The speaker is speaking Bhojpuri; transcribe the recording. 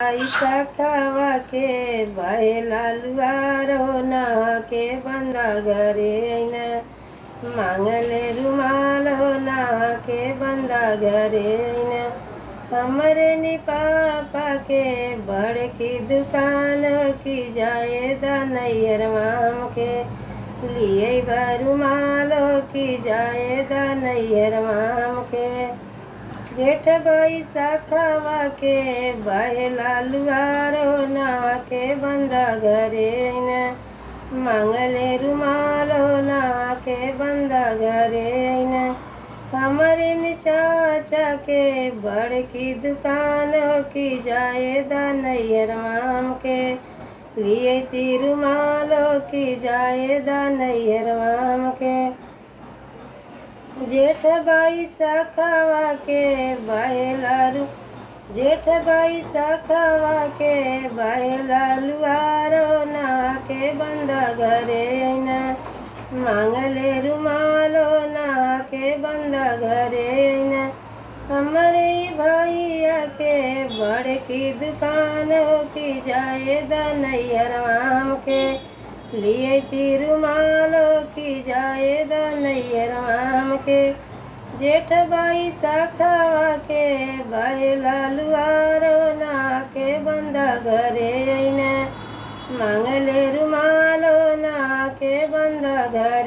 ऐसा खावा के भैला लुआरो ना के बंदा घरे न मांगले रुमालो ना के बंदा घरे न हमरे नी पापा के बड़की दुकान की जाए नैयर माम के लिए रुमालो की जाए नैयर माम के जेठ बैसाखवा के बहेला लुआरो ना के बंदा घरे न मांगले रुमालो ना के बंदा घरे न हमारे न चाचा के बड़की दुकान की जाए नैयर माम के लिए रुमालो की जाए नैयर माम के जेठ बैसाखवा के बहेला लुआरो ना के बंदा घरे न मांगले रुमालो ना के बंदा घरे न हमारे भैया के बड़की दुकान की जाए नैयर माम के लिए रुमालो की जाए नैयर माम के जेठ बैसाखवा के बहेला लुआरो ना के बंदा घरे न मांगले रुमालो ना के बंदा घर